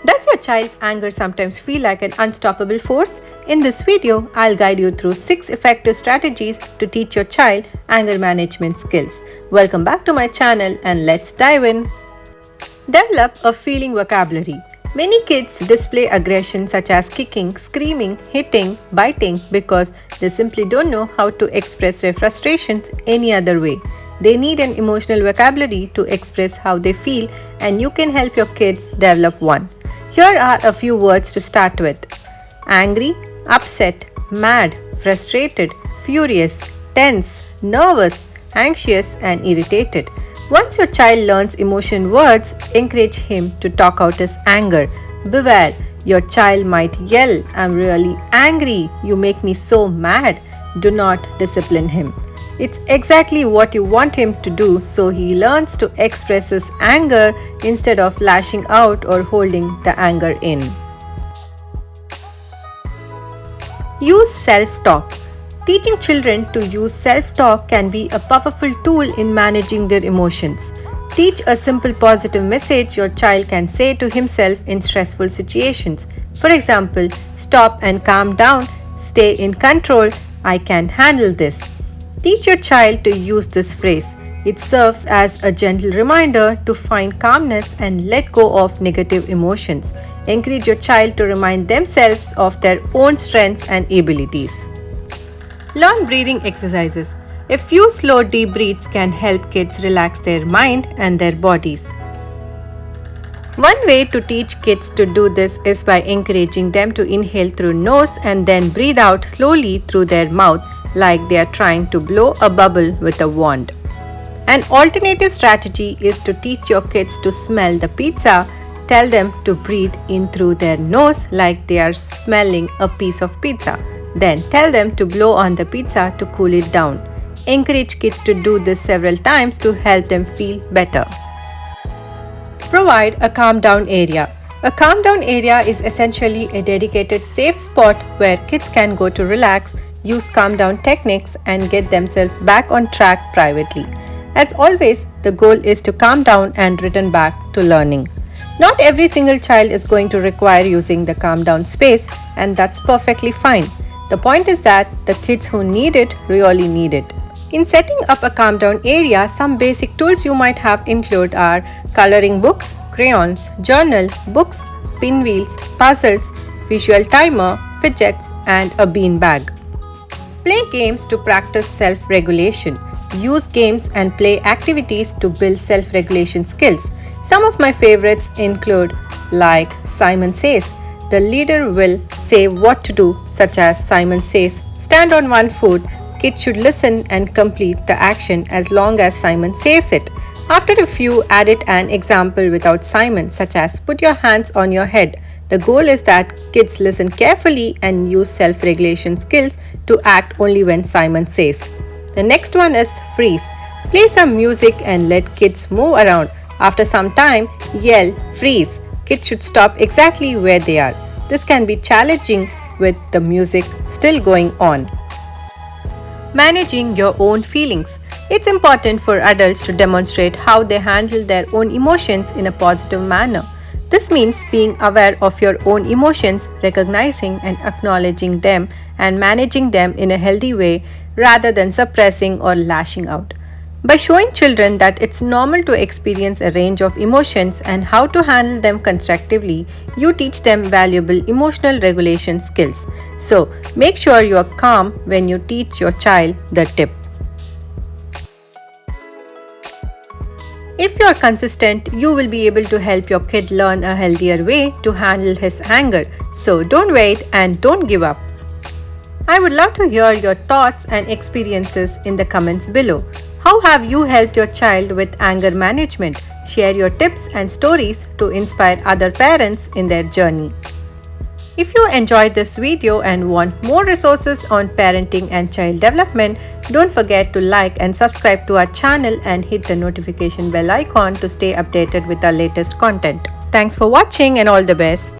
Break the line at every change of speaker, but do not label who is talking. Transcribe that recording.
Does your child's anger sometimes feel like an unstoppable force? In this video, I'll guide you through 6 effective strategies to teach your child anger management skills. Welcome back to my channel and let's dive in. Develop a feeling vocabulary. Many kids display aggression such as kicking, screaming, hitting, biting because they simply don't know how to express their frustrations any other way. They need an emotional vocabulary to express how they feel, and you can help your kids develop one. Here are a few words to start with: angry, upset, mad, frustrated, furious, tense, nervous, anxious, and irritated. Once your child learns emotion words, encourage him to talk out his anger. Beware, your child might yell, "I'm really angry, you make me so mad." Do not discipline him. It's exactly what you want him to do, so he learns to express his anger instead of lashing out or holding the anger in. Use self-talk. Teaching children to use self-talk can be a powerful tool in managing their emotions. Teach a simple positive message your child can say to himself in stressful situations. For example, "Stop and calm down, stay in control, I can handle this." Teach your child to use this phrase. It serves as a gentle reminder to find calmness and let go of negative emotions. Encourage your child to remind themselves of their own strengths and abilities. Learn breathing exercises. A few slow deep breaths can help kids relax their mind and their bodies. One way to teach kids to do this is by encouraging them to inhale through nose and then breathe out slowly through their mouth, like they are trying to blow a bubble with a wand. An alternative strategy is to teach your kids to smell the pizza. Tell them to breathe in through their nose like they are smelling a piece of pizza. Then tell them to blow on the pizza to cool it down. Encourage kids to do this several times to help them feel better. Provide a calm down area. A calm down area is essentially a dedicated safe spot where kids can go to relax, use calm down techniques, and get themselves back on track privately. As always, the goal is to calm down and return back to learning. Not every single child is going to require using the calm down space, and that's perfectly fine. The point is that the kids who need it really need it. In setting up a calm down area, some basic tools you might have include are coloring books, crayons, journal, books, pinwheels, puzzles, visual timer, fidgets, and a bean bag. Play games to practice self-regulation. Use games and play activities to build self-regulation skills. Some of my favorites include like Simon Says. The leader will say what to do, such as Simon says, "Stand on one foot." Kids should listen and complete the action as long as Simon says it. After a few, add it an example without Simon, such as "Put your hands on your head." The goal is that kids listen carefully and use self-regulation skills to act only when Simon says. The next one is freeze. Play some music and let kids move around. After some time, yell "freeze." Kids should stop exactly where they are. This can be challenging with the music still going on. Managing your own feelings. It's important for adults to demonstrate how they handle their own emotions in a positive manner. This means being aware of your own emotions, recognizing and acknowledging them, and managing them in a healthy way rather than suppressing or lashing out. By showing children that it's normal to experience a range of emotions and how to handle them constructively, you teach them valuable emotional regulation skills. So, make sure you are calm when you teach your child the tip. If you are consistent, you will be able to help your kid learn a healthier way to handle his anger. So, don't wait and don't give up. I would love to hear your thoughts and experiences in the comments below. How have you helped your child with anger management? Share your tips and stories to inspire other parents in their journey. If you enjoyed this video and want more resources on parenting and child development, don't forget to like and subscribe to our channel and hit the notification bell icon to stay updated with our latest content. Thanks for watching and all the best.